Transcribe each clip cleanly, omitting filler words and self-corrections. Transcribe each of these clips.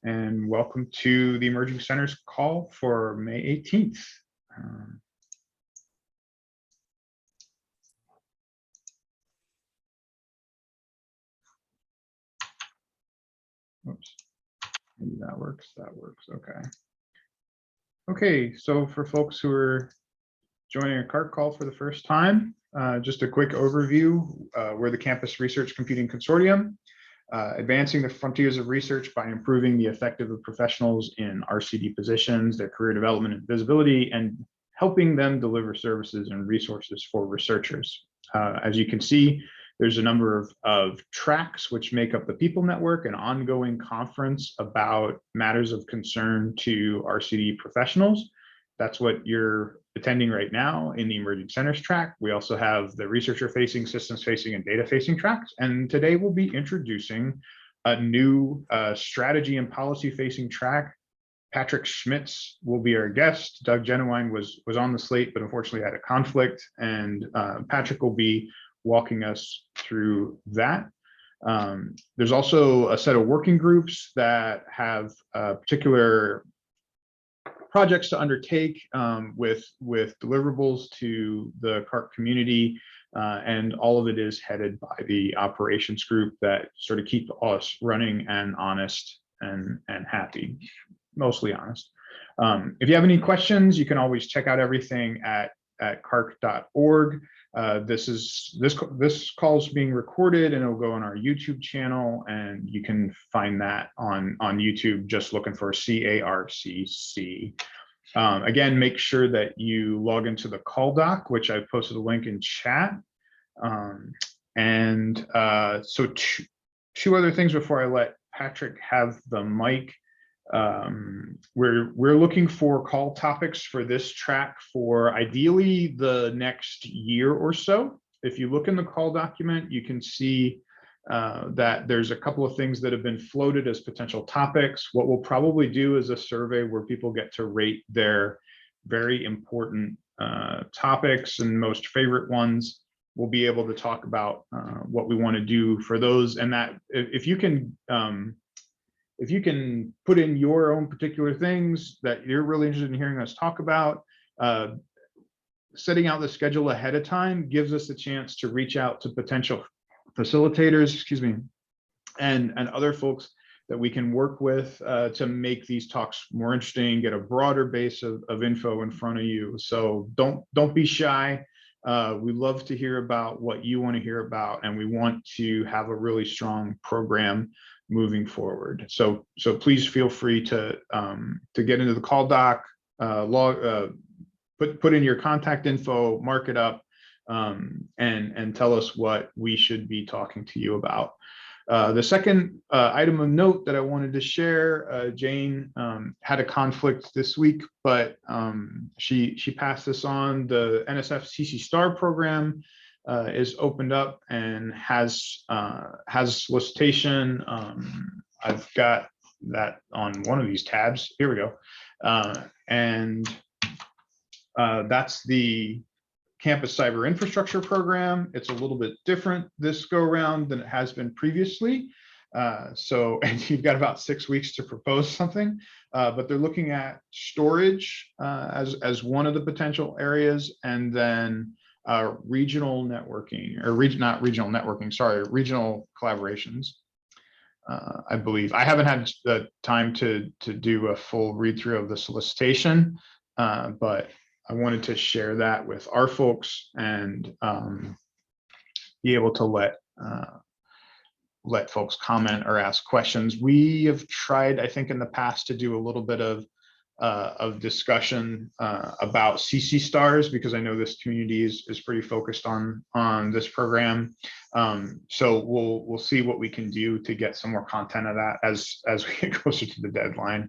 and welcome to the Emerging Centers call for May 18th. Oops, maybe that works, okay. Okay, so for folks who are joining a CARC call for the first time, just a quick overview. We're the Campus Research Computing Consortium, advancing the frontiers of research by improving the effectiveness of professionals in RCD positions, their career development and visibility, and helping them deliver services and resources for researchers. As you can see, there's a number of tracks which make up the People Network, an ongoing conference about matters of concern to RCD professionals. That's what you're attending right now in the Emerging Centers track. We also have the researcher-facing, systems-facing, and data-facing tracks. And today we'll be introducing a new strategy and policy-facing track. Patrick Schmitz will be our guest. Doug Jennewein was on the slate, but unfortunately had a conflict. And Patrick will be walking us through that. There's also a set of working groups that have particular projects to undertake with deliverables to the CARC community, and all of it is headed by the operations group that sort of keep us running and honest and happy, mostly honest. If you have any questions, you can always check out everything at carc.org. This call is being recorded and it'll go on our YouTube channel, and you can find that on YouTube just looking for CARCC. Again, make sure that you log into the call doc, which I've posted a link in chat. So two other things before I let Patrick have the mic. We're looking for call topics for this track for ideally the next year or so. If you look in the call document, you can see that there's a couple of things that have been floated as potential topics. What we'll probably do is a survey where people get to rate their very important topics and most favorite ones. We'll be able to talk about what we want to do for those, and that if you can put in your own particular things that you're really interested in hearing us talk about, setting out the schedule ahead of time gives us a chance to reach out to potential facilitators, and other folks that we can work with to make these talks more interesting, get a broader base of info in front of you. So don't be shy. We love to hear about what you want to hear about, and we want to have a really strong program moving forward. So please feel free to get into the call doc, put in your contact info, mark it up, and tell us what we should be talking to you about. The second item of note that I wanted to share, Jane had a conflict this week, but she passed this on. The NSF CC Star program is opened up and has solicitation. I've got that on one of these tabs. Here we go. That's the Campus Cyber Infrastructure Program. It's a little bit different this go around than it has been previously. And you've got about 6 weeks to propose something, but they're looking at storage as one of the potential areas, and then regional networking, or regional collaborations. I believe I haven't had the time to do a full read through of the solicitation, but I wanted to share that with our folks and be able to let folks comment or ask questions. We have tried, I think, in the past to do a little bit of discussion about CC stars, because I know this community is pretty focused on this program. So we'll see what we can do to get some more content of that as we get closer to the deadline.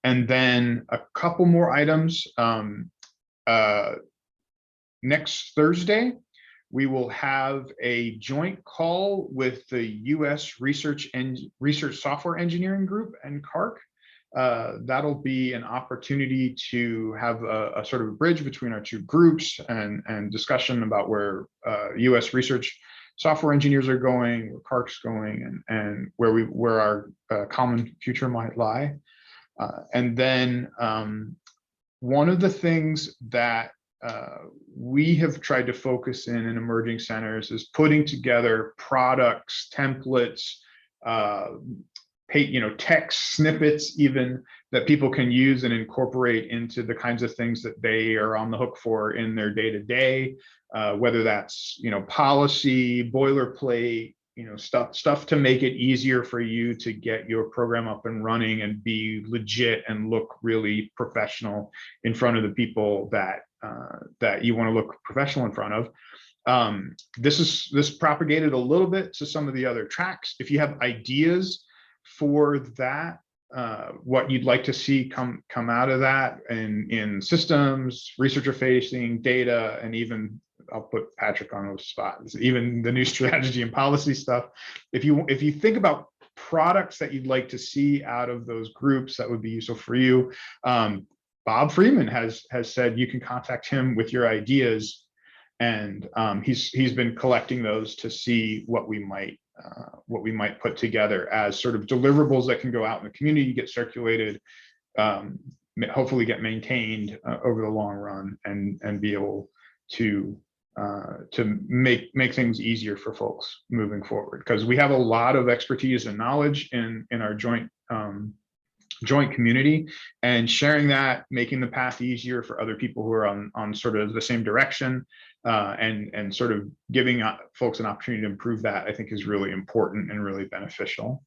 And then a couple more items. Next Thursday, we will have a joint call with the U.S. Research Software Engineering Group and CARC. That'll be an opportunity to have a sort of a bridge between our two groups and discussion about where U.S. research software engineers are going, where CARC's going, and where our common future might lie. And then one of the things that we have tried to focus in emerging centers is putting together products, templates, text snippets even, that people can use and incorporate into the kinds of things that they are on the hook for in their day-to-day, whether that's policy, boilerplate, stuff to make it easier for you to get your program up and running and be legit and look really professional in front of the people that you want to look professional in front of. This propagated a little bit to some of the other tracks. If you have ideas for that, what you'd like to see come out of that in systems, researcher facing, data, and even I'll put Patrick on those spots, even the new strategy and policy stuff. If you think about products that you'd like to see out of those groups that would be useful for you, Bob Freeman has said you can contact him with your ideas, and he's been collecting those to see what we might put together as sort of deliverables that can go out in the community, get circulated, hopefully get maintained over the long run, and be able to make things easier for folks moving forward, because we have a lot of expertise and knowledge in our joint community, and sharing that, making the path easier for other people who are on sort of the same direction, and sort of giving folks an opportunity to improve that, I think is really important and really beneficial.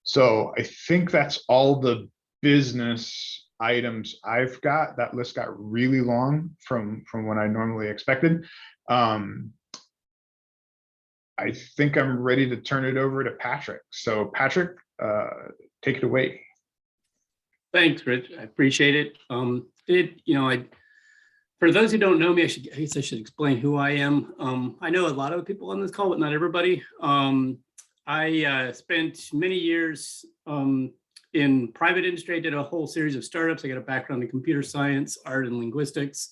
So I think that's all the business items I've got. That list got really long from what I normally expected. I think I'm ready to turn it over to Patrick. So Patrick, take it away. Thanks, Rich. I appreciate it. For those who don't know me, I guess I should explain who I am. I know a lot of people on this call, but not everybody. I spent many years in private industry. I did a whole series of startups. I got a background in computer science, art, and linguistics.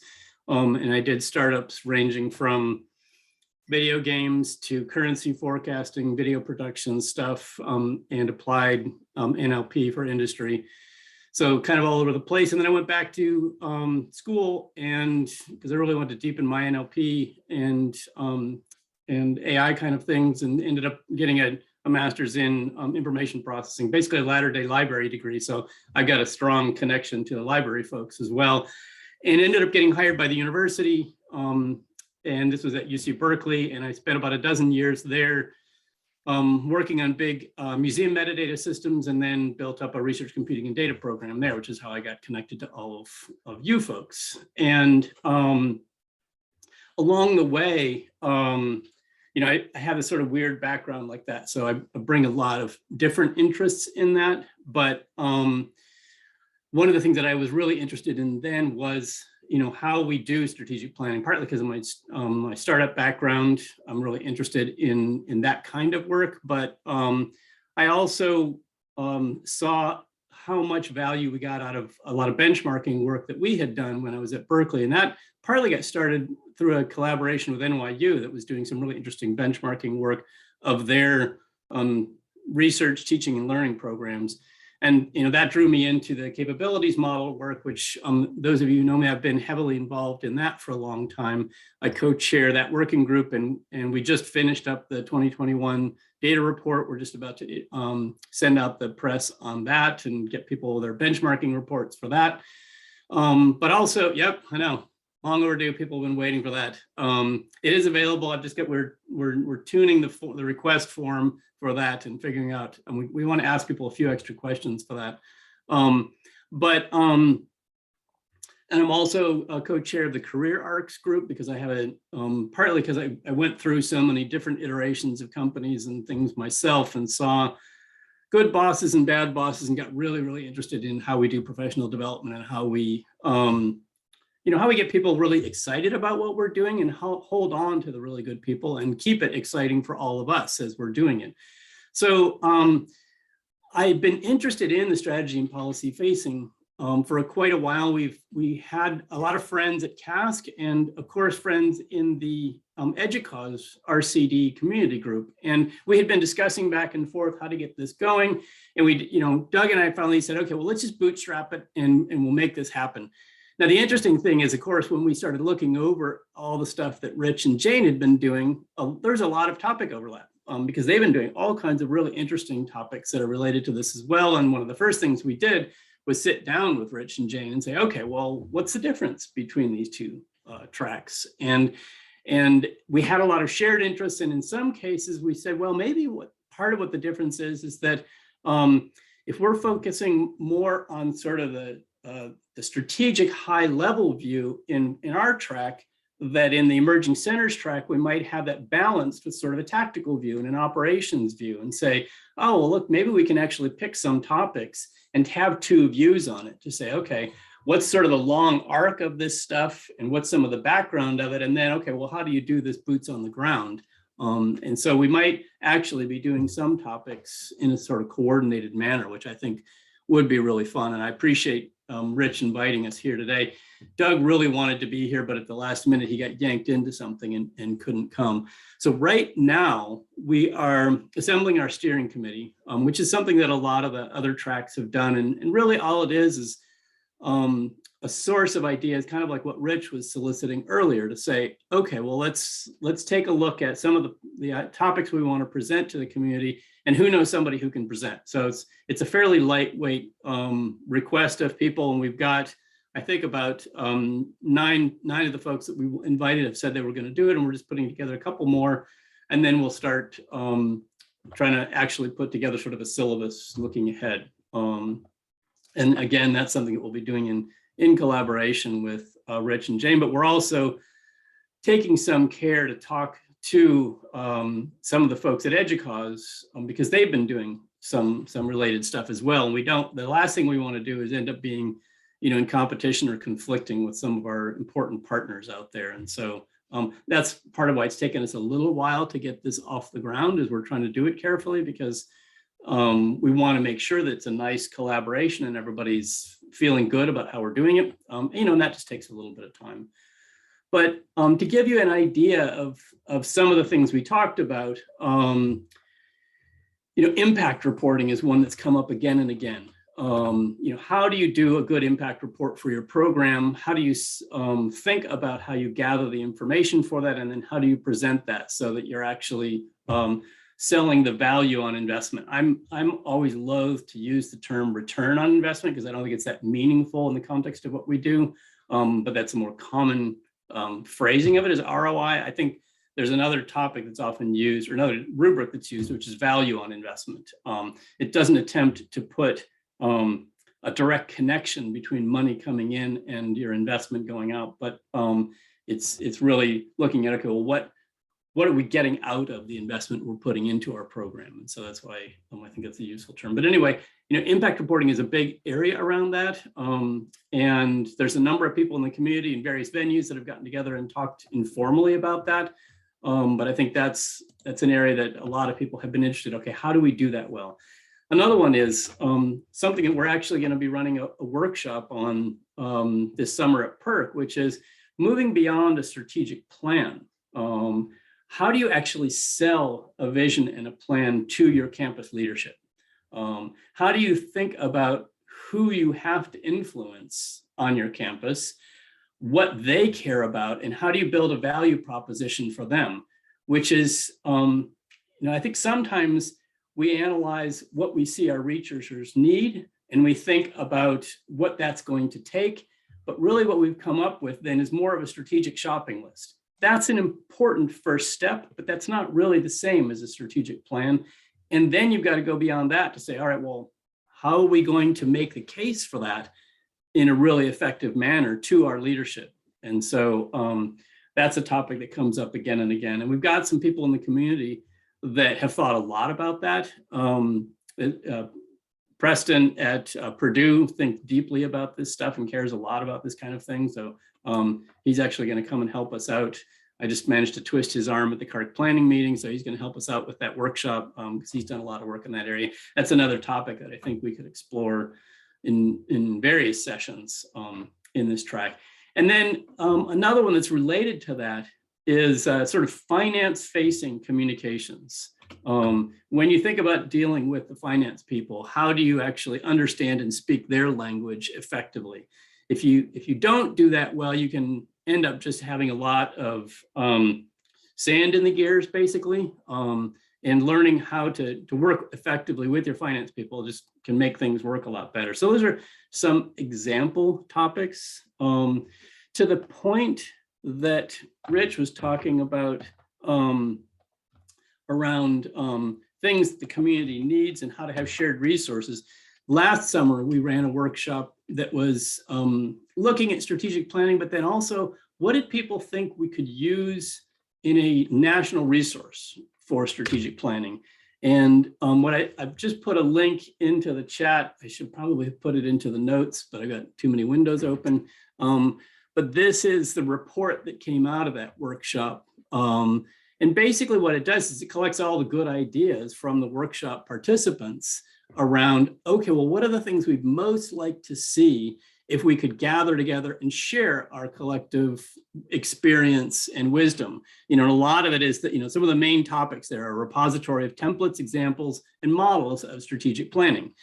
And I did startups ranging from video games to currency forecasting, video production stuff, and applied NLP for industry. So kind of all over the place. And then I went back to school, and because I really wanted to deepen my NLP and AI kind of things, and ended up getting a master's in information processing, basically a latter-day library degree. So I got a strong connection to the library folks as well, and ended up getting hired by the university. And this was at UC Berkeley, and I spent about a dozen years there working on big museum metadata systems, and then built up a research computing and data program there, which is how I got connected to all of you folks. And along the way, I have a sort of weird background like that. So I bring a lot of different interests in that. But one of the things that I was really interested in then was, how we do strategic planning, partly because of my startup background. I'm really interested in that kind of work. But I also saw how much value we got out of a lot of benchmarking work that we had done when I was at Berkeley. And that partly got started through a collaboration with NYU that was doing some really interesting benchmarking work of their research, teaching, and learning programs. And that drew me into the capabilities model work, which those of you who know me, I've been heavily involved in that for a long time. I co-chair that working group, and we just finished up the 2021 data report. We're just about to send out the press on that and get people their benchmarking reports for that. But also, yep, I know, long overdue. People have been waiting for that. It is available. I've just got we're tuning the request form for that and figuring out. And we want to ask people a few extra questions for that. And I'm also a co-chair of the career arcs group, because I have partly because I went through so many different iterations of companies and things myself, and saw good bosses and bad bosses, and got really, really interested in how we do professional development, and how we how we get people really excited about what we're doing, and hold on to the really good people and keep it exciting for all of us as we're doing it. So I've been interested in the strategy and policy facing For quite a while, we had a lot of friends at CASC and of course friends in the EDUCAUSE RCD community group. And we had been discussing back and forth how to get this going. And we, Doug and I finally said, okay, well, let's just bootstrap it and we'll make this happen. Now, the interesting thing is, of course, when we started looking over all the stuff that Rich and Jane had been doing, there's a lot of topic overlap because they've been doing all kinds of really interesting topics that are related to this as well. And one of the first things we did was sit down with Rich and Jane and say, okay, well, what's the difference between these two tracks? And we had a lot of shared interests. And in some cases, we said, well, maybe part of what the difference is that if we're focusing more on sort of the strategic high level view in our track, that in the emerging centers track, we might have that balanced with sort of a tactical view and an operations view and say, oh, well, look, maybe we can actually pick some topics and have two views on it to say, okay, what's sort of the long arc of this stuff and what's some of the background of it? And then, okay, well, how do you do this boots on the ground? And so we might actually be doing some topics in a sort of coordinated manner, which I think would be really fun. And I appreciate Rich inviting us here today. Doug really wanted to be here, but at the last minute, he got yanked into something and couldn't come. So right now, we are assembling our steering committee, which is something that a lot of the other tracks have done. And really all it is a source of ideas, kind of like what Rich was soliciting earlier to say, okay, well, let's take a look at some of the topics we want to present to the community, and who knows somebody who can present. So it's a fairly lightweight request of people, and we've got, I think, about nine of the folks that we invited have said they were going to do it, and we're just putting together a couple more, and then we'll start trying to actually put together sort of a syllabus looking ahead. And again, that's something that we'll be doing in collaboration with Rich and Jane, but we're also taking some care to talk to some of the folks at EDUCAUSE because they've been doing some related stuff as well. And the last thing we want to do is end up being, in competition or conflicting with some of our important partners out there. And so that's part of why it's taken us a little while to get this off the ground, is we're trying to do it carefully because we want to make sure that it's a nice collaboration and everybody's feeling good about how we're doing it. And that just takes a little bit of time. But to give you an idea of some of the things we talked about, impact reporting is one that's come up again and again. How do you do a good impact report for your program? How do you think about how you gather the information for that? And then how do you present that so that you're actually selling the value on investment? I'm always loath to use the term return on investment because I don't think it's that meaningful in the context of what we do. But that's a more common phrasing of it is ROI. I think there's another topic that's often used, or another rubric that's used, which is value on investment. It doesn't attempt to put a direct connection between money coming in and your investment going out, but it's really looking at, okay, well, what are we getting out of the investment we're putting into our program? And so that's why I think it's a useful term. But anyway, impact reporting is a big area around that. And there's a number of people in the community in various venues that have gotten together and talked informally about that. But I think that's an area that a lot of people have been interested. Okay, how do we do that well? Another one is something that we're actually going to be running a workshop on this summer at PERC, which is moving beyond a strategic plan. How do you actually sell a vision and a plan to your campus leadership? How do you think about who you have to influence on your campus, what they care about, and how do you build a value proposition for them? Which is, I think sometimes we analyze what we see our researchers need, and we think about what that's going to take. But really what we've come up with then is more of a strategic shopping list. That's an important first step, but that's not really the same as a strategic plan. And then you've got to go beyond that to say, all right, well, how are we going to make the case for that in a really effective manner to our leadership? And so that's a topic that comes up again and again. And we've got some people in the community that have thought a lot about that. Preston at Purdue thinks deeply about this stuff and cares a lot about this kind of thing. So he's actually going to come and help us out. I just managed to twist his arm at the CARC planning meeting, so he's going to help us out with that workshop because he's done a lot of work in that area. That's another topic that I think we could explore in various sessions in this track. And then another one that's related to that is sort of finance-facing communications. When you think about dealing with the finance people, how do you actually understand and speak their language effectively? If you don't do that well, you can end up just having a lot of sand in the gears, basically. And learning how to work effectively with your finance people just can make things work a lot better. So those are some example topics. To the point that Rich was talking about around things the community needs and how to have shared resources. Last summer, we ran a workshop that was looking at strategic planning, but then also what did people think we could use in a national resource for strategic planning. And what I've just put a link into the chat. I should probably have put it into the notes, but I got too many windows open. But this is the report that came out of that workshop. And basically what it does is it collects all the good ideas from the workshop participants around, okay, well, what are the things we'd most like to see if we could gather together and share our collective experience and wisdom. And a lot of it is that, some of the main topics there are a repository of templates, examples, and models of strategic planning,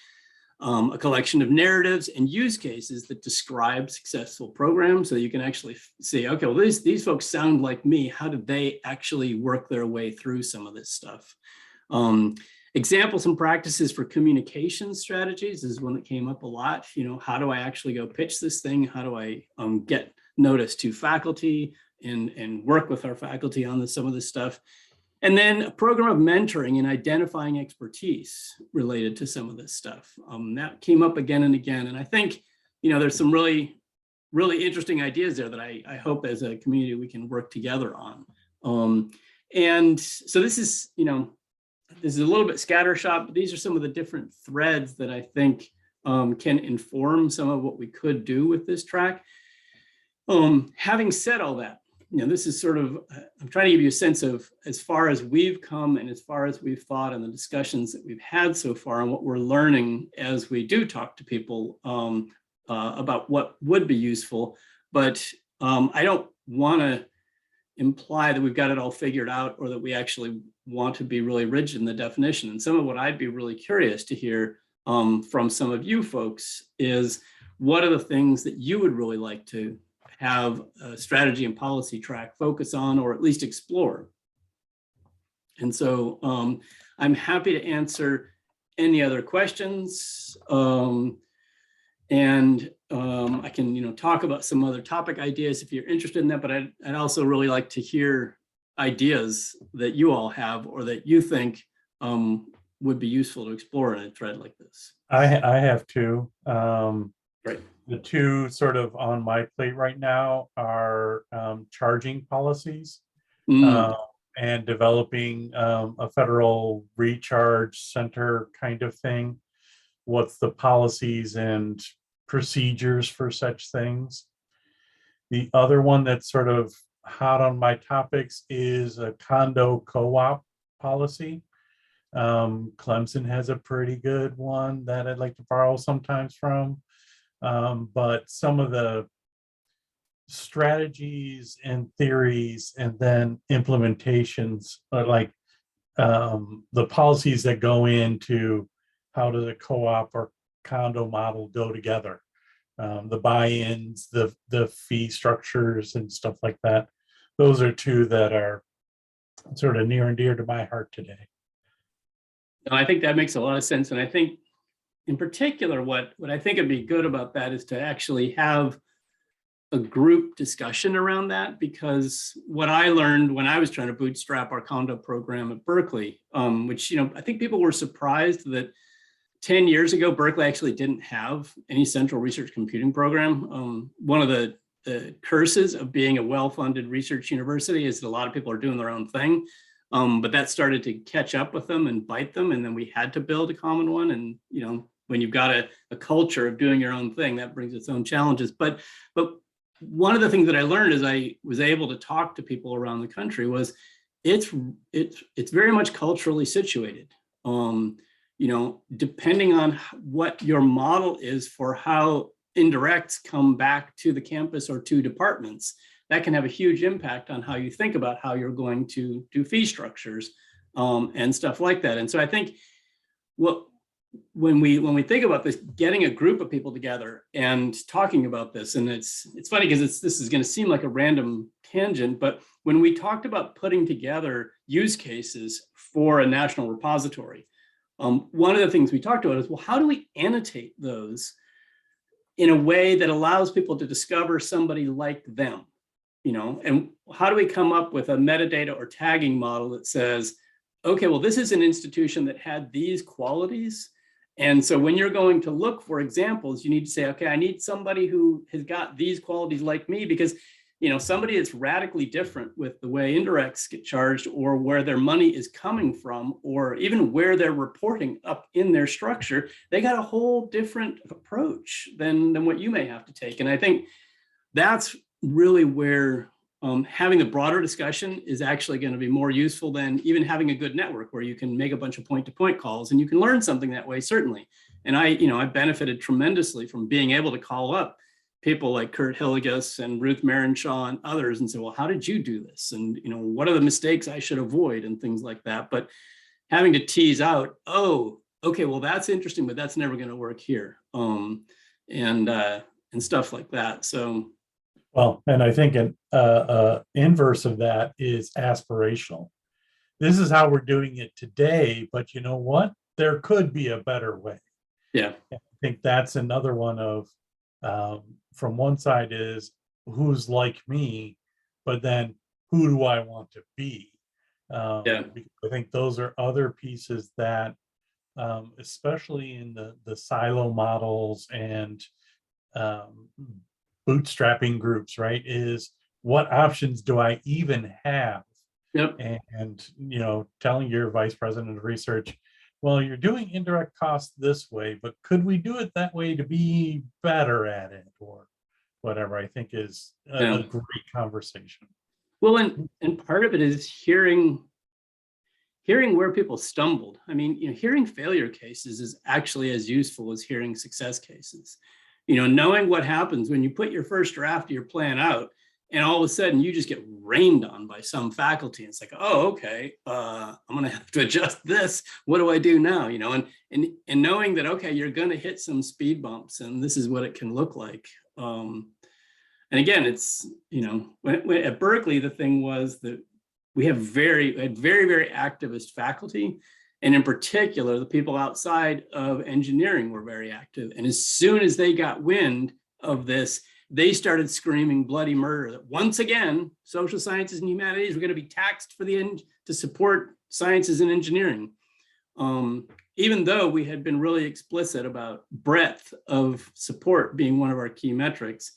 a collection of narratives and use cases that describe successful programs. So you can actually see, okay, well, these folks sound like me. How did they actually work their way through some of this stuff? Examples and practices for communication strategies is one that came up a lot. How do I actually go pitch this thing? How do I get notice to faculty and work with our faculty on some of this stuff? And then a program of mentoring and identifying expertise related to some of this stuff. That came up again and again. And I think, there's some really, really interesting ideas there that I hope as a community we can work together on. And so this is, this is a little bit scattershot, but these are some of the different threads that I think can inform some of what we could do with this track. Having said all that, this is sort of, I'm trying to give you a sense of as far as we've come and as far as we've thought and the discussions that we've had so far and what we're learning as we do talk to people about what would be useful. But I don't want to imply that we've got it all figured out or that we actually want to be really rigid in the definition. And some of what I'd be really curious to hear from some of you folks is what are the things that you would really like to have a strategy and policy track focus on or at least explore. And so I'm happy to answer any other questions. And I can, talk about some other topic ideas if you're interested in that, but I'd also really like to hear ideas that you all have or that you think would be useful to explore in a thread like this. I have two. Great. The two sort of on my plate right now are charging policies and developing a federal recharge center kind of thing. What's the policies and procedures for such things? The other one that's sort of hot on my topics is a condo co-op policy. Clemson has a pretty good one that I'd like to borrow sometimes from. But some of the strategies and theories and then implementations are like the policies that go into how does a co-op or condo model go together, the buy-ins, the fee structures and stuff like that. Those are two that are sort of near and dear to my heart today. I think that makes a lot of sense. And I think in particular, what I think would be good about that is to actually have a group discussion around that, because what I learned when I was trying to bootstrap our condo program at Berkeley, which, I think people were surprised that 10 years ago, Berkeley actually didn't have any central research computing program. One of the curses of being a well-funded research university is that a lot of people are doing their own thing. But that started to catch up with them and bite them. And then we had to build a common one. And, when you've got a culture of doing your own thing, that brings its own challenges. But one of the things that I learned as I was able to talk to people around the country was it's very much culturally situated. depending on what your model is for how indirects come back to the campus or to departments, that can have a huge impact on how you think about how you're going to do fee structures and stuff like that. And so I think when we think about this, getting a group of people together and talking about this, and it's funny because this is going to seem like a random tangent, but when we talked about putting together use cases for a national repository, one of the things we talked about is, well, how do we annotate those in a way that allows people to discover somebody like them, and how do we come up with a metadata or tagging model that says, okay, well, this is an institution that had these qualities. And so when you're going to look for examples, you need to say, okay, I need somebody who has got these qualities like me, because somebody that's radically different with the way indirects get charged, or where their money is coming from, or even where they're reporting up in their structure, they got a whole different approach than what you may have to take. And I think that's really where having the broader discussion is actually going to be more useful than even having a good network where you can make a bunch of point-to-point calls, and you can learn something that way, certainly. And I benefited tremendously from being able to call up people like Kurt Hilligus and Ruth Marenshaw and others and say, well, how did you do this? And, what are the mistakes I should avoid and things like that. But having to tease out, oh, okay, well, that's interesting, but that's never going to work here. And stuff like that. So. Well, and I think an inverse of that is aspirational. This is how we're doing it today, but you know what? There could be a better way. Yeah. I think that's another one of, from one side is who's like me, but then who do I want to be? I think those are other pieces that, especially in the silo models and bootstrapping groups, right, is what options do I even have? Yep. And telling your vice president of research, well, you're doing indirect costs this way, but could we do it that way to be better at it, or whatever, I think is a great conversation. Well, and part of it is hearing where people stumbled. I mean, hearing failure cases is actually as useful as hearing success cases. Knowing what happens when you put your first draft of your plan out, and all of a sudden you just get rained on by some faculty. And it's like, oh, okay, I'm going to have to adjust this. What do I do now? And knowing that, okay, you're going to hit some speed bumps, and this is what it can look like. And again, it's, when at Berkeley, the thing was that we had very, very activist faculty. And in particular, the people outside of engineering were very active. And as soon as they got wind of this, they started screaming bloody murder, that once again, social sciences and humanities were going to be taxed to support sciences and engineering. Even though we had been really explicit about breadth of support being one of our key metrics,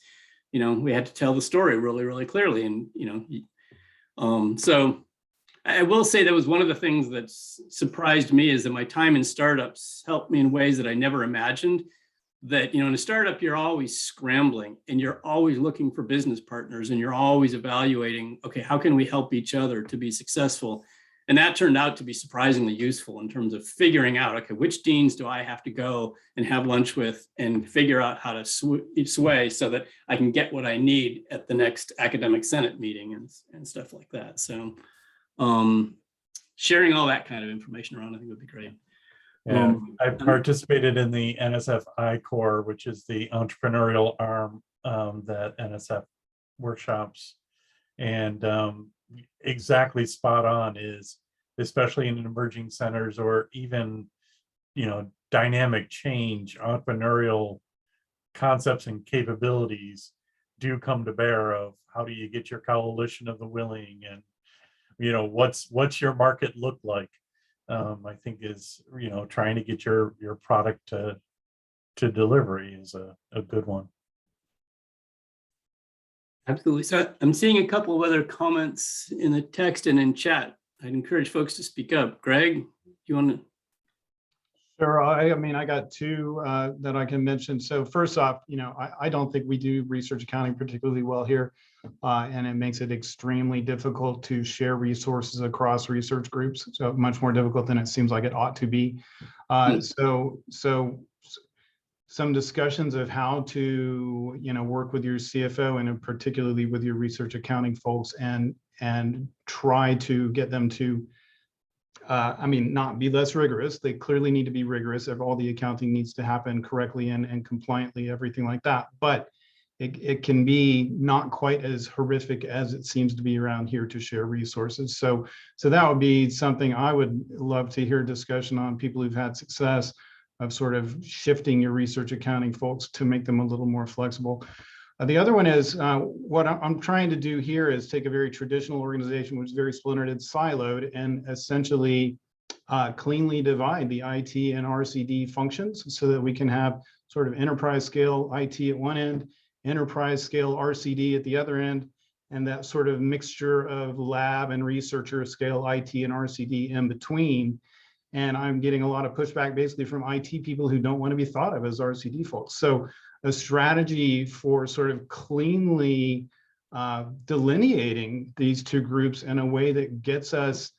we had to tell the story really, really clearly. And, so I will say that was one of the things that surprised me, is that my time in startups helped me in ways that I never imagined. That, in a startup, you're always scrambling, and you're always looking for business partners, and you're always evaluating, okay, how can we help each other to be successful? And that turned out to be surprisingly useful in terms of figuring out, okay, which deans do I have to go and have lunch with and figure out how to sway so that I can get what I need at the next academic senate meeting and stuff like that. So sharing all that kind of information around, I think would be great. Yeah, I participated in the NSF I-Corps, which is the entrepreneurial arm that NSF workshops, and exactly spot on is, especially in emerging centers or even, dynamic change, entrepreneurial concepts and capabilities do come to bear of how do you get your coalition of the willing, and what's your market look like. I think is, trying to get your product to delivery is a good one. Absolutely. So I'm seeing a couple of other comments in the text and in chat. I'd encourage folks to speak up. Greg, do you want to? Sure. I got two that I can mention. So first off, I don't think we do research accounting particularly well here, and it makes it extremely difficult to share resources across research groups. So much more difficult than it seems like it ought to be. So some discussions of how to, work with your CFO and particularly with your research accounting folks and try to get them to, not be less rigorous. They clearly need to be rigorous if all the accounting needs to happen correctly and compliantly, everything like that. But it can be not quite as horrific as it seems to be around here to share resources. So that would be something I would love to hear discussion on, people who've had success of sort of shifting your research accounting folks to make them a little more flexible. The other one is what I'm trying to do here is take a very traditional organization, which is very splintered and siloed, and essentially cleanly divide the IT and RCD functions so that we can have sort of enterprise scale IT at one end, enterprise scale RCD at the other end, and that sort of mixture of lab and researcher scale IT and RCD in between. And I'm getting a lot of pushback basically from IT people who don't want to be thought of as RCD folks. So a strategy for sort of cleanly delineating these two groups in a way that gets us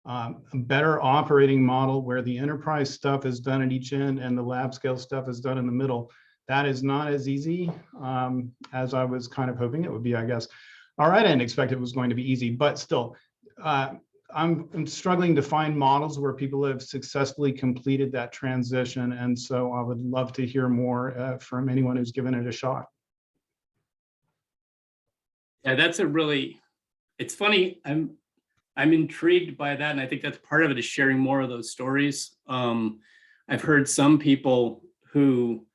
a better operating model where the enterprise stuff is done at each end and the lab scale stuff is done in the middle. That is not as easy as I was kind of hoping it would be, I guess. All right, I didn't expect it was going to be easy, but still, I'm struggling to find models where people have successfully completed that transition. And so I would love to hear more from anyone who's given it a shot. Yeah, it's funny. I'm intrigued by that. And I think that's part of it, is sharing more of those stories. I've heard some people who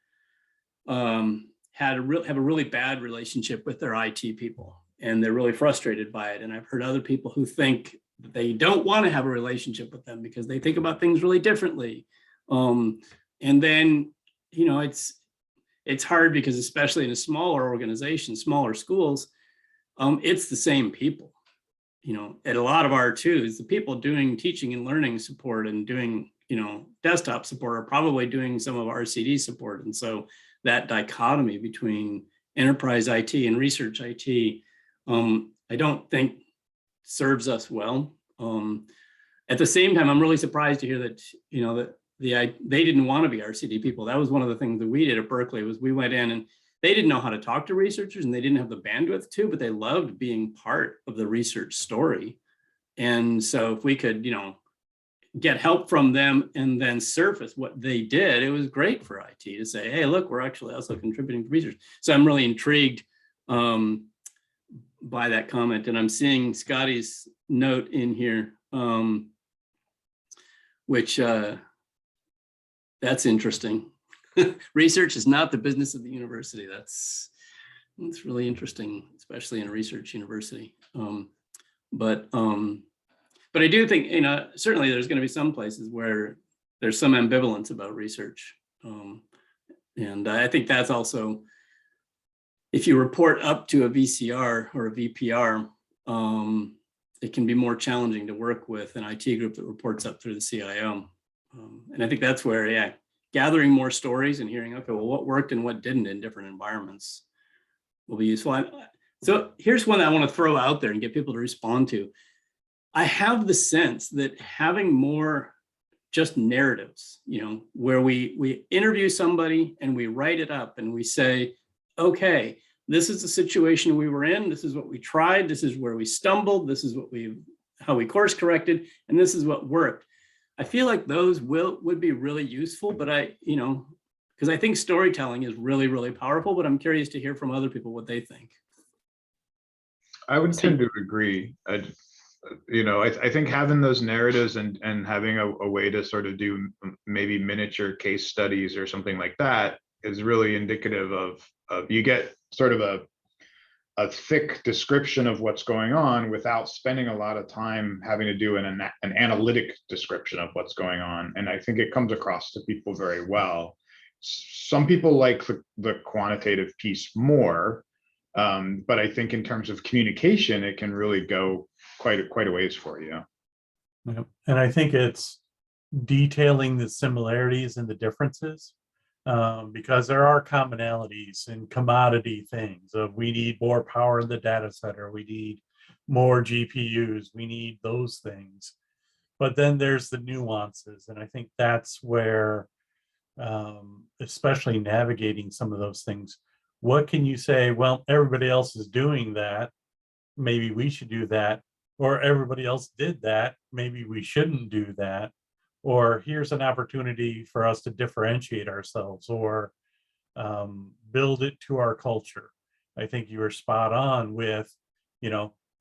have a really bad relationship with their IT people, and they're really frustrated by it. And I've heard other people who think that they don't want to have a relationship with them because they think about things really differently. And then, it's hard because, especially in a smaller organization, smaller schools, it's the same people. At a lot of R2s, the people doing teaching and learning support and doing, desktop support are probably doing some of RCD support. And so that dichotomy between enterprise IT and research IT, I don't think serves us well. At the same time, I'm really surprised to hear that, they didn't want to be RCD people. That was one of the things that we did at Berkeley, was we went in and they didn't know how to talk to researchers and they didn't have the bandwidth to, but they loved being part of the research story. And so if we could, get help from them and then surface what they did, it was great for IT to say, hey, look, we're actually also contributing to research. So I'm really intrigued by that comment. And I'm seeing Scotty's note in here, which that's interesting. Research is not the business of the university. That's really interesting, especially in a research university. But I do think, certainly there's going to be some places where there's some ambivalence about research. And I think that's also, if you report up to a VCR or a VPR, it can be more challenging to work with an IT group that reports up through the CIO. And I think that's where, gathering more stories and hearing, okay, well, what worked and what didn't in different environments will be useful. So here's one that I want to throw out there and get people to respond to. I have the sense that having more just narratives, where we interview somebody and we write it up and we say, okay, this is the situation we were in. This is what we tried. This is where we stumbled. This is how we course corrected. And this is what worked. I feel like those would be really useful, but because I think storytelling is really, really powerful, but I'm curious to hear from other people what they think. I would tend to agree. I think having those narratives and having a way to sort of do maybe miniature case studies or something like that is really indicative of you get sort of a thick description of what's going on without spending a lot of time having to do an analytic description of what's going on. And I think it comes across to people very well. Some people like the quantitative piece more, but I think in terms of communication, it can really go quite a ways for you. Yeah. And I think it's detailing the similarities and the differences, because there are commonalities in commodity things of, we need more power in the data center, we need more GPUs, we need those things. but then there's the nuances. And I think that's where, especially navigating some of those things, what can you say? Well, everybody else is doing that. Maybe we should do that. Or everybody else did that. Maybe we shouldn't do that. Or here's an opportunity for us to differentiate ourselves, or build it to our culture. I think you were spot on with,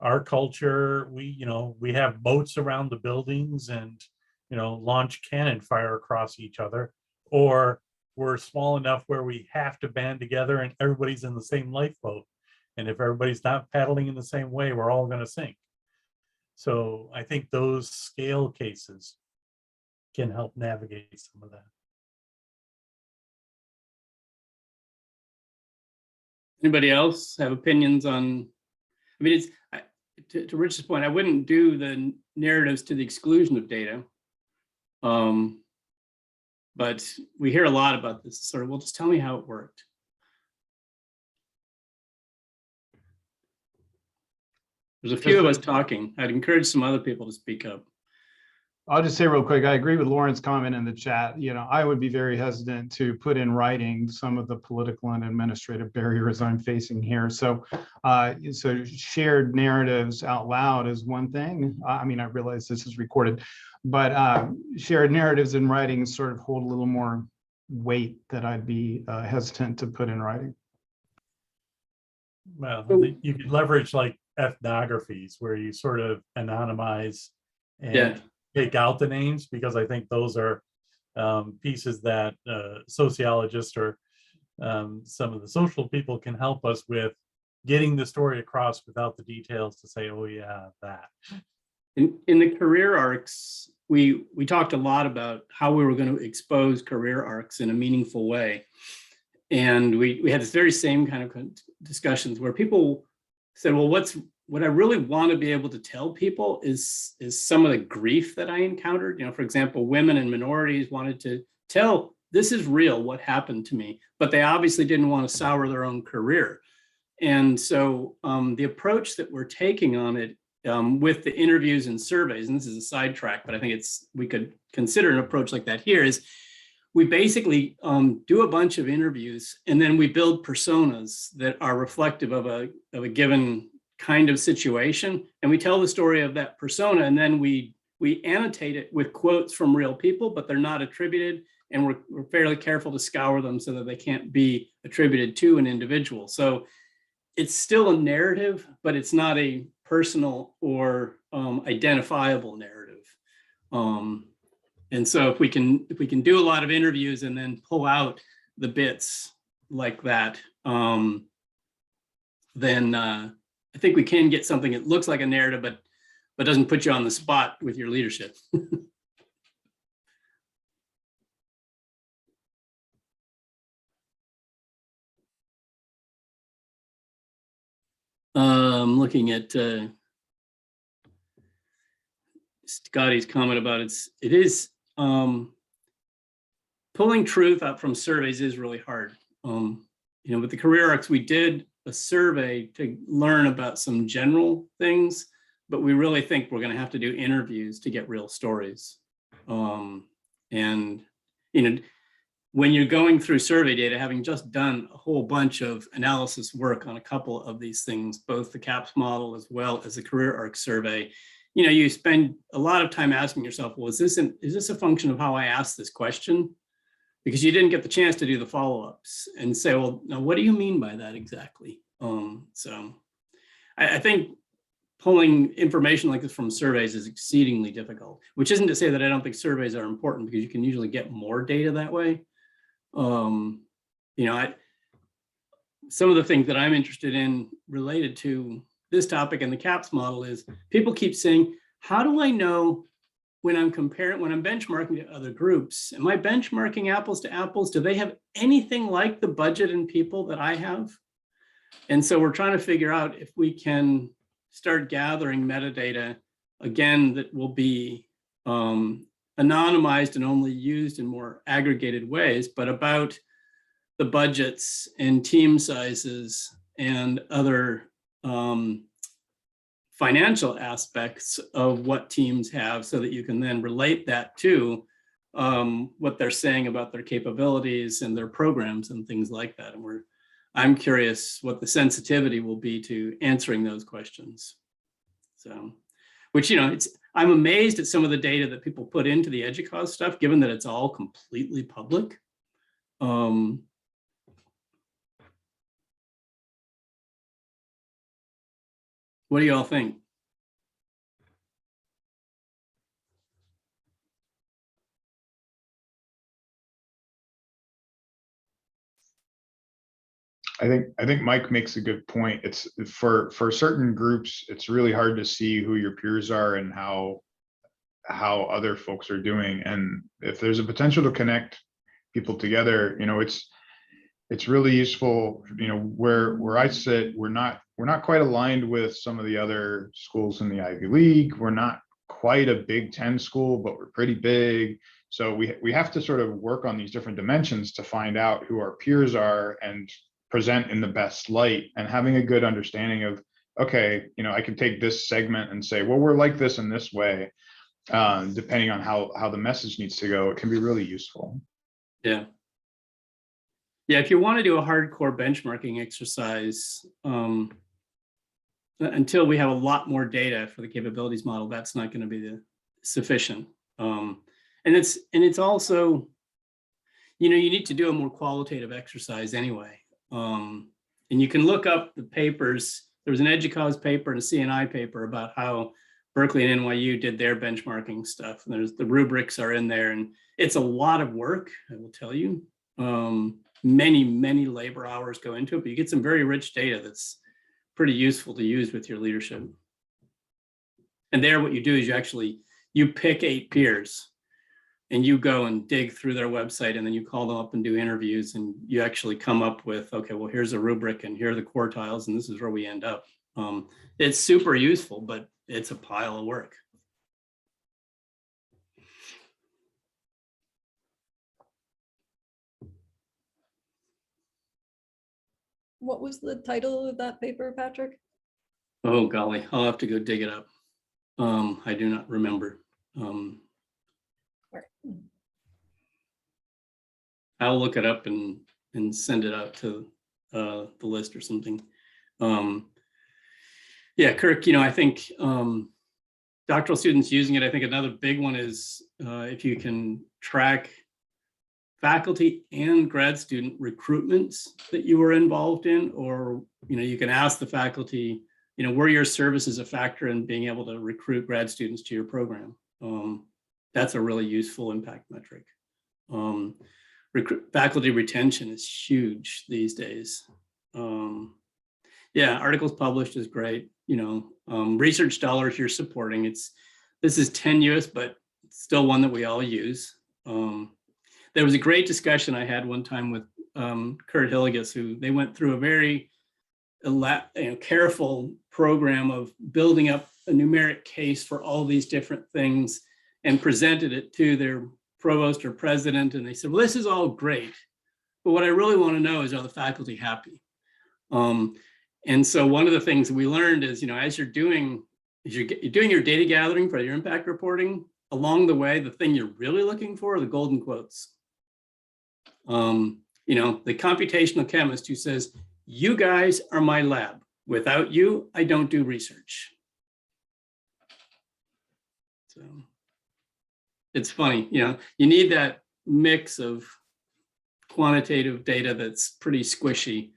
our culture. We have boats around the buildings and, launch cannon fire across each other, or we're small enough where we have to band together and everybody's in the same lifeboat. And if everybody's not paddling in the same way, we're all going to sink. So I think those scale cases can help navigate some of that. Anybody else have opinions on, I mean, to Rich's point, I wouldn't do the narratives to the exclusion of data. But we hear a lot about this sort of, well, just tell me how it worked. There's a few of us talking. I'd encourage some other people to speak up. I'll just say real quick, I agree with Lauren's comment in the chat. I would be very hesitant to put in writing some of the political and administrative barriers I'm facing here. So shared narratives out loud is one thing. I mean, I realize this is recorded, but shared narratives in writing sort of hold a little more weight that I'd be hesitant to put in writing. Well, you could leverage like ethnographies where you sort of anonymize and take out the names, because I think those are pieces that sociologists or some of the social people can help us with getting the story across without the details to say, oh yeah, that. In the career arcs, we talked a lot about how we were going to expose career arcs in a meaningful way. And we had this very same kind of discussions where people said, well, what I really want to be able to tell people is some of the grief that I encountered. For example, women and minorities wanted to tell, this is real, what happened to me, but they obviously didn't want to sour their own career. And so the approach that we're taking on it with the interviews and surveys, and this is a sidetrack, but I think we could consider an approach like that here, is we basically do a bunch of interviews, and then we build personas that are reflective of a given kind of situation, and we tell the story of that persona, and then we annotate it with quotes from real people, but they're not attributed, and we're fairly careful to scour them so that they can't be attributed to an individual. So it's still a narrative, but it's not a personal or identifiable narrative. And so if we can do a lot of interviews and then pull out the bits like that, then I think we can get something that looks like a narrative, but doesn't put you on the spot with your leadership. I'm looking at Scotty's comment about it is pulling truth out from surveys is really hard. With the career arcs, we did a survey to learn about some general things, but we really think we're going to have to do interviews to get real stories. And when you're going through survey data, having just done a whole bunch of analysis work on a couple of these things, both the CAPS model as well as the career arc survey, you spend a lot of time asking yourself, well, is this a function of how I asked this question? Because you didn't get the chance to do the follow-ups and say, well, now what do you mean by that exactly? So I think pulling information like this from surveys is exceedingly difficult, which isn't to say that I don't think surveys are important, because you can usually get more data that way. Some of the things that I'm interested in related to this topic and the CAPS model is people keep saying, how do I know when I'm benchmarking to other groups? Am I benchmarking apples to apples? Do they have anything like the budget and people that I have? And so we're trying to figure out if we can start gathering metadata, again, that will be anonymized and only used in more aggregated ways, but about the budgets and team sizes and other financial aspects of what teams have so that you can then relate that to what they're saying about their capabilities and their programs and things like that. And I'm curious what the sensitivity will be to answering those questions. So, which, I'm amazed at some of the data that people put into the EDUCAUSE stuff, given that it's all completely public. What do you all think? I think Mike makes a good point. It's for certain groups, it's really hard to see who your peers are and how other folks are doing. And if there's a potential to connect people together, it's really useful. Where I sit, we're not quite aligned with some of the other schools in the Ivy League. We're not quite a Big Ten school, but we're pretty big. So we have to sort of work on these different dimensions to find out who our peers are and present in the best light, and having a good understanding of, okay, I can take this segment and say, well, we're like this in this way, depending on how the message needs to go. It can be really useful. Yeah. Yeah, if you want to do a hardcore benchmarking exercise, until we have a lot more data for the capabilities model, that's not going to be sufficient. And it's also, you need to do a more qualitative exercise anyway. And you can look up the papers. There was an EDUCAUSE paper and a CNI paper about how Berkeley and NYU did their benchmarking stuff. And the rubrics are in there, and it's a lot of work, I will tell you. Many labor hours go into it, but you get some very rich data that's pretty useful to use with your leadership. And there, what you do is you pick 8 peers, and you go and dig through their website, and then you call them up and do interviews, and you actually come up with, okay, well, here's a rubric, and here are the quartiles, and this is where we end up. It's super useful, but it's a pile of work. What was the title of that paper, Patrick? Oh, golly, I'll have to go dig it up. I do not remember. I'll look it up and send it out to the list or something. Yeah, Kirk, I think doctoral students using it, I think another big one is if you can track faculty and grad student recruitments that you were involved in, or, you can ask the faculty, were your services a factor in being able to recruit grad students to your program? That's a really useful impact metric. Faculty retention is huge these days. Yeah, articles published is great. Research dollars you're supporting. This is tenuous, but it's still one that we all use. There was a great discussion I had one time with Kurt Hilligus, who they went through a very careful program of building up a numeric case for all these different things and presented it to their provost or president. And they said, well, this is all great, but what I really want to know is, are the faculty happy? And so one of the things we learned is, as you're doing your data gathering for your impact reporting, along the way, the thing you're really looking for are the golden quotes. The computational chemist who says, you guys are my lab. Without you, I don't do research. So it's funny, you need that mix of quantitative data that's pretty squishy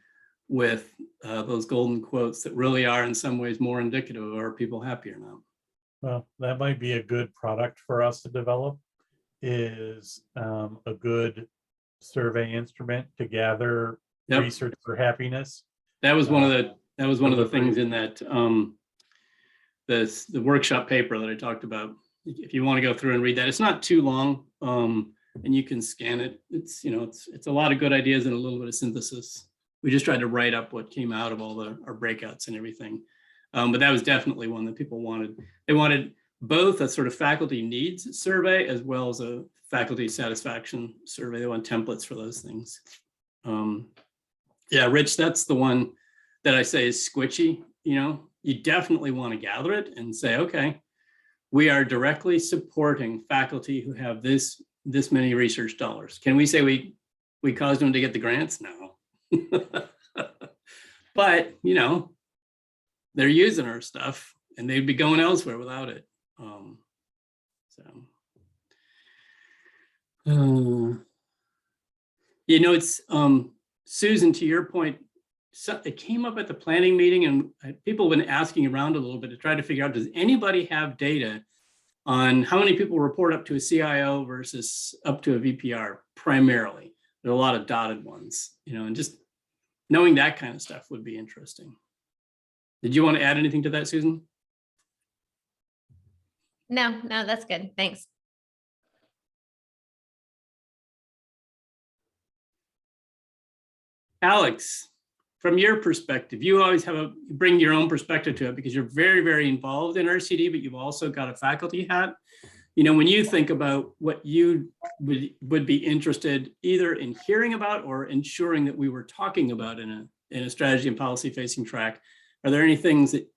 with those golden quotes that really are in some ways more indicative of are people happy or not. Well, that might be a good product for us to develop, is a good survey instrument to gather research for happiness. That was one of the things in that the workshop paper that I talked about. If you want to go through and read that, it's not too long, and you can scan it. It's it's a lot of good ideas and a little bit of synthesis. We just tried to write up what came out of all our breakouts and everything. But that was definitely one that people wanted. They wanted both a sort of faculty needs survey as well as a faculty satisfaction survey. They want templates for those things. Yeah, Rich, that's the one that I say is squishy. you definitely want to gather it and say, okay, we are directly supporting faculty who have this many research dollars. Can we say we caused them to get the grants? No. But, they're using our stuff and they'd be going elsewhere without it. It's Susan, to your point, so it came up at the planning meeting and people have been asking around a little bit to try to figure out, does anybody have data on how many people report up to a CIO versus up to a VPR primarily? There are a lot of dotted ones, and just knowing that kind of stuff would be interesting. Did you want to add anything to that, Susan? No, that's good. Thanks. Alex, from your perspective, you always bring your own perspective to it because you're very, very involved in RCD, but you've also got a faculty hat. When you think about what you would be interested either in hearing about or ensuring that we were talking about in a strategy and policy facing track, are there any things that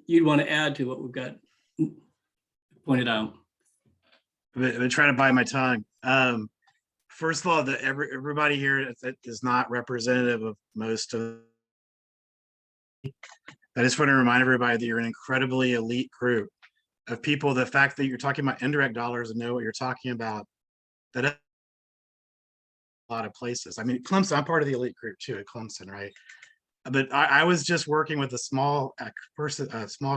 you'd want to add to what we've got pointed out? I've been trying to bite my tongue. First of all, everybody here is not representative of most of. I just want to remind everybody that you're an incredibly elite group of people. The fact that you're talking about indirect dollars and know what you're talking about, that a lot of places. I mean, Clemson, I'm part of the elite group too at Clemson, right? But I was just working with a small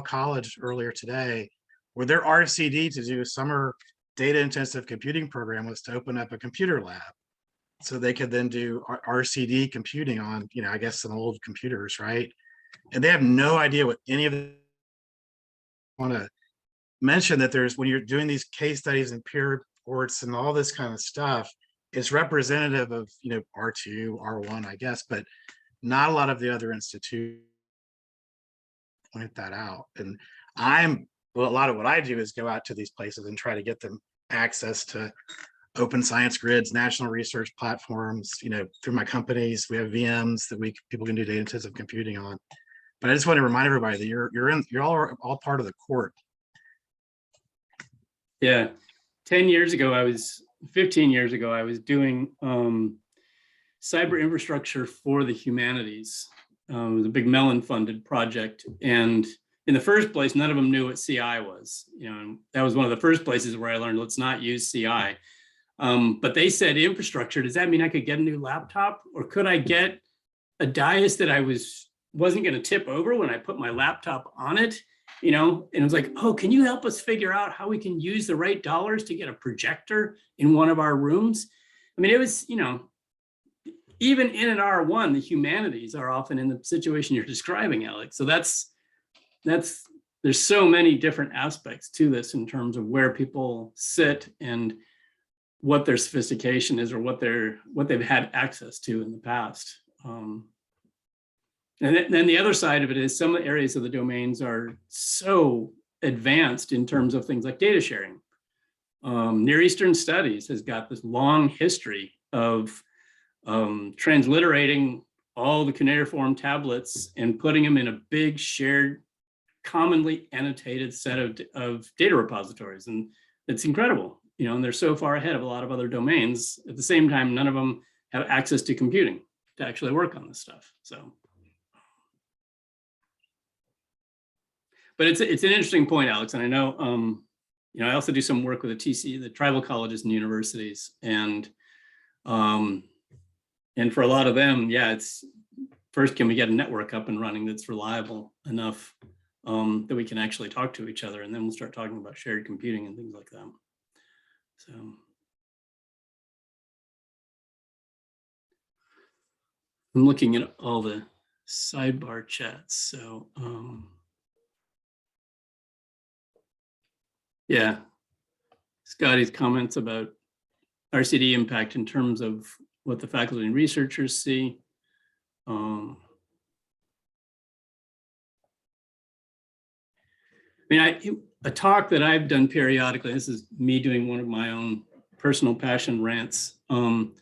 college earlier today where their RCD to do summer data intensive computing program was to open up a computer lab so they could then do RCD computing on, I guess some old computers, right? And they have no idea what any of them want to mention that when you're doing these case studies and peer reports and all this kind of stuff, it's representative of, R2, R1, I guess, but not a lot of the other institutions point that out. And a lot of what I do is go out to these places and try to get them access to open science grids, national research platforms, through my companies. We have VMs that people can do data intensive computing on. But I just want to remind everybody that you're all part of the court. Yeah. 15 years ago, I was doing cyber infrastructure for the humanities. It was a big Mellon funded project. And in the first place, none of them knew what CI was. And that was one of the first places where I learned, let's not use CI. But they said infrastructure, does that mean I could get a new laptop? Or could I get a dais that I wasn't going to tip over when I put my laptop on it? And it was like, oh, can you help us figure out how we can use the right dollars to get a projector in one of our rooms? I mean, it was, even in an R1, the humanities are often in the situation you're describing, Alex. So there's so many different aspects to this in terms of where people sit and what their sophistication is or what they've had access to in the past. And then the other side of it is some areas of the domains are so advanced in terms of things like data sharing. Near Eastern Studies has got this long history of transliterating all the cuneiform tablets and putting them in a big shared, commonly annotated set of data repositories. And it's incredible, and they're so far ahead of a lot of other domains. At the same time, none of them have access to computing to actually work on this stuff. So. But it's an interesting point, Alex. And I know, I also do some work with the tribal colleges and universities. And for a lot of them, it's first, can we get a network up and running that's reliable enough that we can actually talk to each other? And then we'll start talking about shared computing and things like that. So. I'm looking at all the sidebar chats. So, yeah, Scotty's comments about RCD impact in terms of what the faculty and researchers see. A talk that I've done periodically, this is me doing one of my own personal passion rants. I'm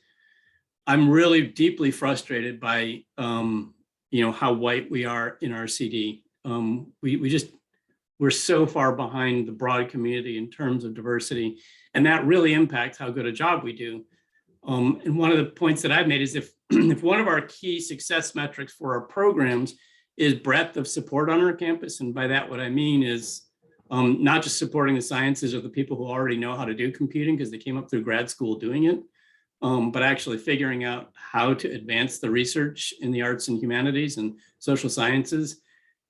really deeply frustrated by, how white we are in RCD. we're so far behind the broad community in terms of diversity, and that really impacts how good a job we do. And one of the points that I've made is if one of our key success metrics for our programs is breadth of support on our campus, and by that what I mean is not just supporting the sciences or the people who already know how to do computing because they came up through grad school doing it, but actually figuring out how to advance the research in the arts and humanities and social sciences.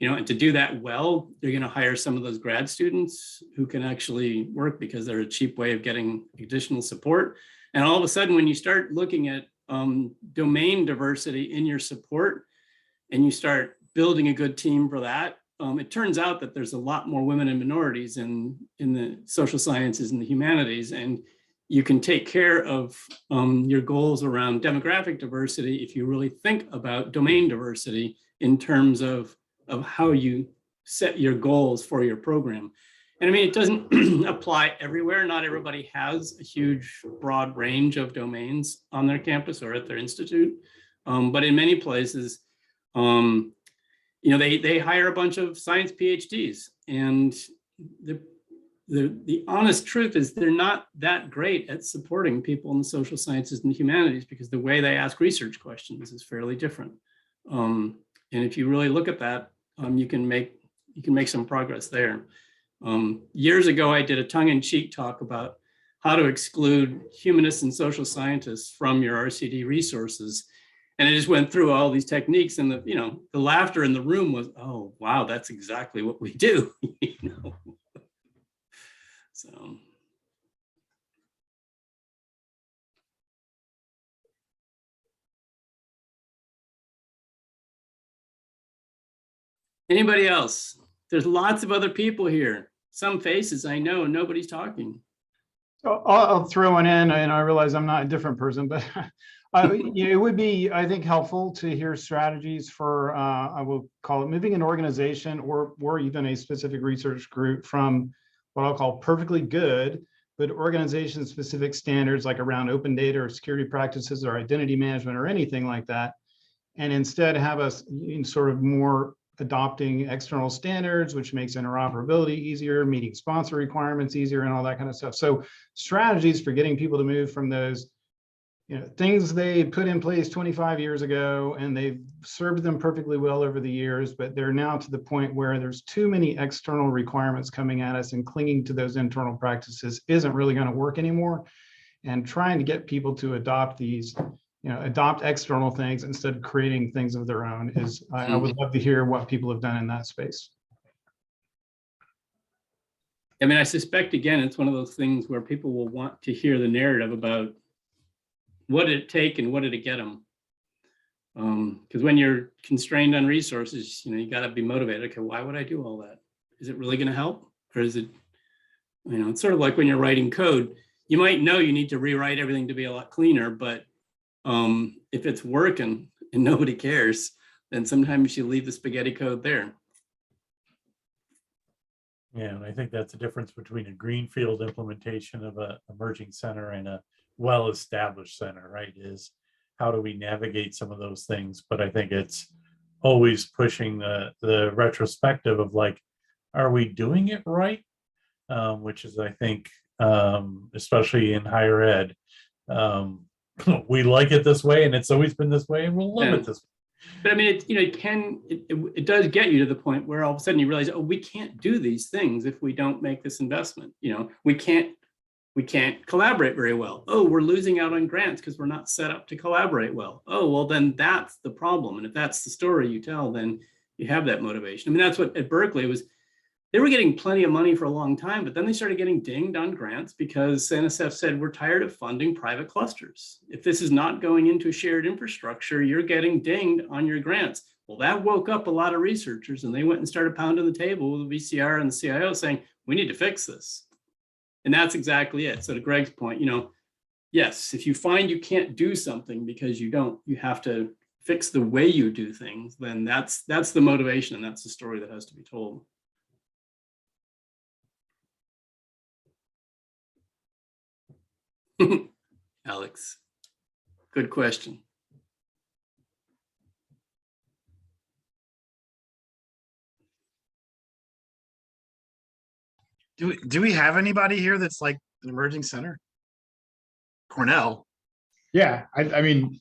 And to do that well, you're going to hire some of those grad students who can actually work because they're a cheap way of getting additional support. And all of a sudden, when you start looking at domain diversity in your support and you start building a good team for that, it turns out that there's a lot more women and minorities in the social sciences and the humanities. And you can take care of your goals around demographic diversity if you really think about domain diversity in terms of how you set your goals for your program. And I mean, it doesn't apply everywhere. Not everybody has a huge, broad range of domains on their campus or at their institute. But in many places, they hire a bunch of science PhDs. And the honest truth is they're not that great at supporting people in the social sciences and the humanities because the way they ask research questions is fairly different. And if you really look at that, you can make some progress there. Years ago, I did a tongue-in-cheek talk about how to exclude humanists and social scientists from your RCD resources. And I just went through all these techniques, and the laughter in the room was, oh, wow, that's exactly what we do. So. Anybody else? There's lots of other people here. Some faces I know, nobody's talking. I'll throw one in, and I realize I'm not a different person, but it would be, I think, helpful to hear strategies for, I will call it moving an organization or even a specific research group from what I'll call perfectly good, but organization-specific standards like around open data or security practices or identity management or anything like that, and instead have us sort of more adopting external standards, which makes interoperability easier, meeting sponsor requirements easier, and all that kind of stuff. So strategies for getting people to move from those things they put in place 25 years ago, and they've served them perfectly well over the years, but they're now to the point where there's too many external requirements coming at us, and clinging to those internal practices isn't really going to work anymore. And trying to get people to adopt these adopt external things instead of creating things of their own is, I would love to hear what people have done in that space. I mean, I suspect, again, it's one of those things where people will want to hear the narrative about what did it take and what did it get them? Because when you're constrained on resources, you got to be motivated. Okay, why would I do all that? Is it really going to help? Or is it, it's sort of like when you're writing code, you might know you need to rewrite everything to be a lot cleaner, but if it's working and nobody cares, then sometimes you leave the spaghetti code there. Yeah, and I think that's the difference between a greenfield implementation of an emerging center and a well-established center, right? Is how do we navigate some of those things? But I think it's always pushing the retrospective of like, are we doing it right? Which is, I think, especially in higher ed, we like it this way, and it's always been this way, and we'll love it this way. But I mean, it does get you to the point where all of a sudden you realize, oh, we can't do these things if we don't make this investment. We can't collaborate very well. Oh, we're losing out on grants because we're not set up to collaborate well. Oh, well, then that's the problem. And if that's the story you tell, then you have that motivation. I mean, that's what at Berkeley was. They were getting plenty of money for a long time, but then they started getting dinged on grants because NSF said, we're tired of funding private clusters. If this is not going into shared infrastructure, you're getting dinged on your grants. Well, that woke up a lot of researchers, and they went and started pounding the table with the VCR and the CIO saying, we need to fix this. And that's exactly it. So to Greg's point, yes, if you find you can't do something because you have to fix the way you do things, then that's the motivation, and that's the story that has to be told. Alex, good question. Do we have anybody here that's like an emerging center? Cornell. Yeah, I mean,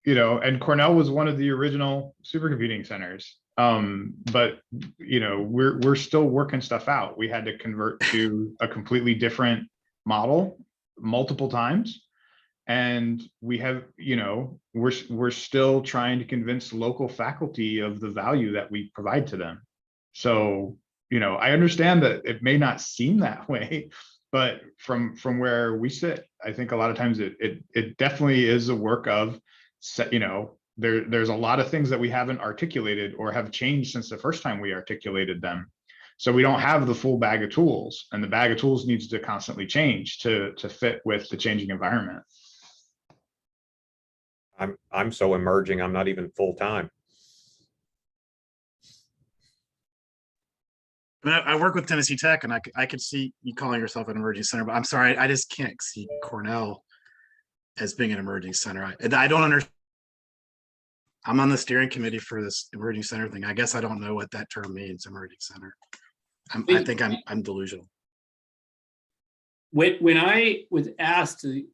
and Cornell was one of the original supercomputing centers. But we're still working stuff out. We had to convert to a completely different model multiple times. And we have, we're still trying to convince local faculty of the value that we provide to them. So, I understand that it may not seem that way, but from where we sit, I think a lot of times it definitely is a work of, there's a lot of things that we haven't articulated or have changed since the first time we articulated them. So we don't have the full bag of tools, and the bag of tools needs to constantly change to fit with the changing environment. I'm so emerging, I'm not even full-time. I work with Tennessee Tech, and I could see you calling yourself an emerging center, but I'm sorry, I just can't see Cornell as being an emerging center. I don't understand. I'm on the steering committee for this emerging center thing. I guess I don't know what that term means, emerging center. I think I'm delusional. When I was asked to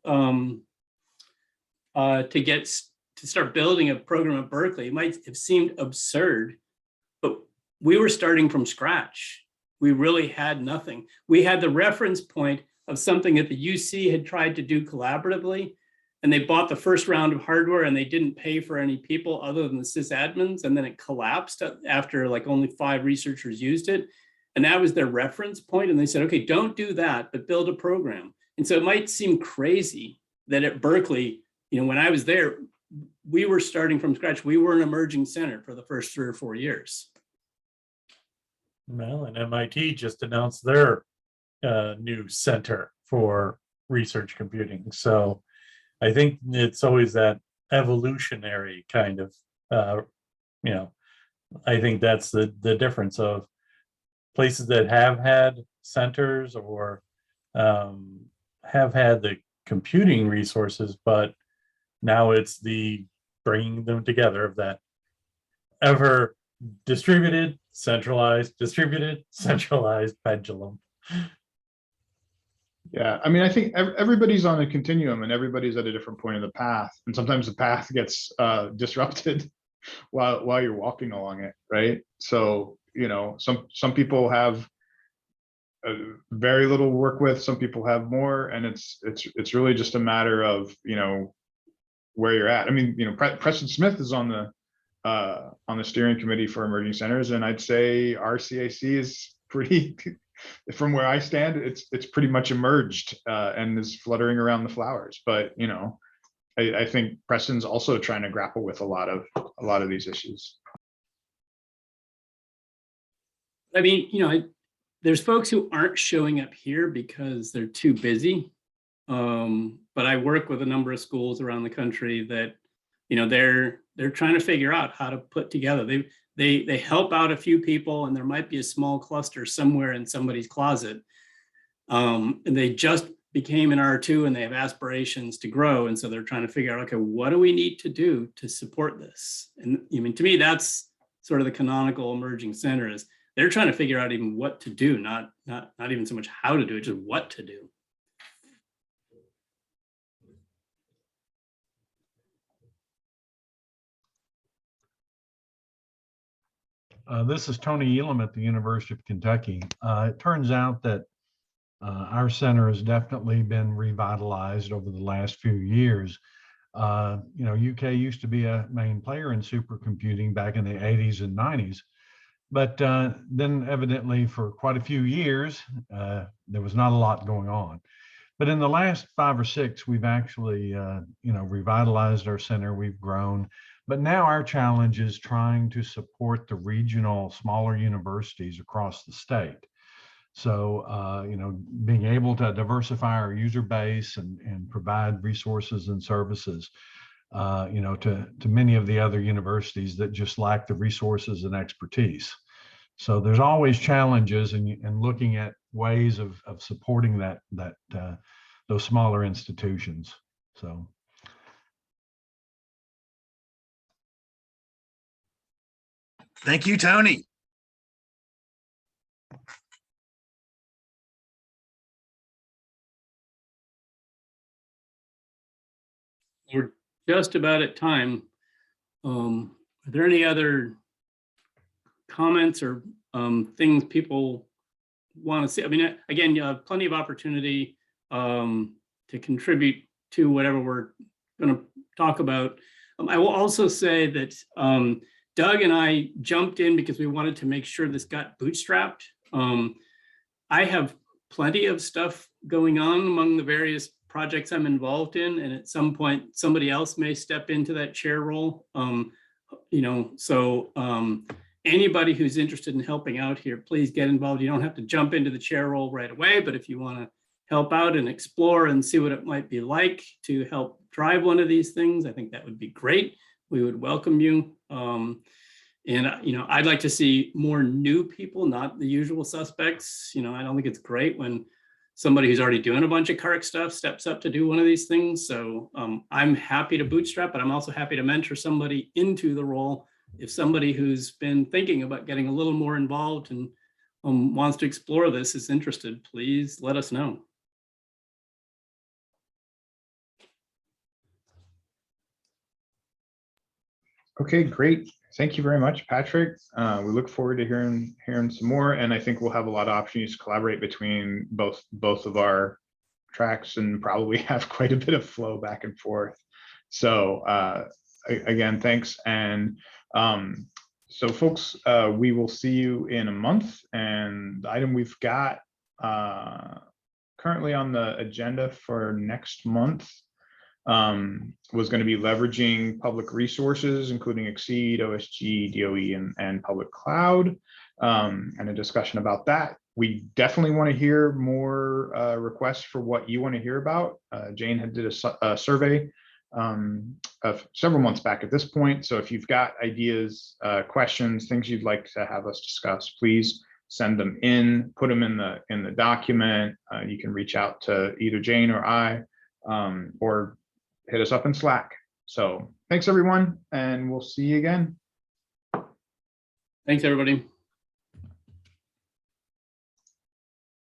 start building a program at Berkeley, it might have seemed absurd, but we were starting from scratch. We really had nothing. We had the reference point of something that the UC had tried to do collaboratively, and they bought the first round of hardware and they didn't pay for any people other than the sysadmins, and then it collapsed after like only 5 researchers used it. And that was their reference point. And they said, okay, don't do that, but build a program. And so it might seem crazy that at Berkeley, when I was there, we were starting from scratch. We were an emerging center for the first 3 or 4 years. Well, and MIT just announced their new center for research computing. So I think it's always that evolutionary kind of, I think that's the difference of places that have had centers or have had the computing resources, but now it's the bringing them together of that ever distributed, centralized pendulum. Yeah, I mean, I think everybody's on a continuum and everybody's at a different point of the path. And sometimes the path gets disrupted while you're walking along it, right? So, some people have very little work with, some people have more, and it's really just a matter of, where you're at. I mean, Preston Smith is on the steering committee for emerging centers, and I'd say our CAC is pretty, from where I stand, it's pretty much emerged and is fluttering around the flowers. But I think Preston's also trying to grapple with a lot of these issues. I mean, there's folks who aren't showing up here because they're too busy. But I work with a number of schools around the country that, they're trying to figure out how to put together. They help out a few people, and there might be a small cluster somewhere in somebody's closet. And they just became an R2 and they have aspirations to grow. And so they're trying to figure out, okay, what do we need to do to support this? And I mean, to me, that's sort of the canonical emerging center is they're trying to figure out even what to do, not even so much how to do it, just what to do. This is Tony Elam at the University of Kentucky. It turns out that our center has definitely been revitalized over the last few years. UK used to be a main player in supercomputing back in the 80s and 90s, but then evidently for quite a few years, there was not a lot going on. But in the last 5 or 6, we've actually, revitalized our center. We've grown. But now our challenge is trying to support the regional smaller universities across the state. So, being able to diversify our user base and provide resources and services, to many of the other universities that just lack the resources and expertise. So there's always challenges and looking at ways of supporting those smaller institutions. So. Thank you, Tony. We're just about at time. Are there any other comments or things people want to see? I mean, again, you have plenty of opportunity to contribute to whatever we're going to talk about. I will also say that Doug and I jumped in because we wanted to make sure this got bootstrapped. I have plenty of stuff going on among the various projects I'm involved in, and at some point somebody else may step into that chair role. Anybody who's interested in helping out here, please get involved. You don't have to jump into the chair role right away, but if you want to help out and explore and see what it might be like to help drive one of these things, I think that would be great. We would welcome you. I'd like to see more new people, not the usual suspects. I don't think it's great when somebody who's already doing a bunch of CARC stuff steps up to do one of these things. So I'm happy to bootstrap, but I'm also happy to mentor somebody into the role. If somebody who's been thinking about getting a little more involved and wants to explore this is interested, please let us know. Okay, great. Thank you very much, Patrick. We look forward to hearing some more, and I think we'll have a lot of opportunities to collaborate between both of our tracks and probably have quite a bit of flow back and forth. So again, thanks. And so folks, we will see you in a month, and the item we've got currently on the agenda for next month was going to be leveraging public resources, including Exceed, OSG, DOE, and public cloud, and a discussion about that. We definitely want to hear more requests for what you want to hear about. Jane had did a survey of several months back at this point. So if you've got ideas, questions, things you'd like to have us discuss, please send them in, put them in the document. You can reach out to either Jane or I, or hit us up in Slack. So thanks everyone, and we'll see you again. Thanks everybody.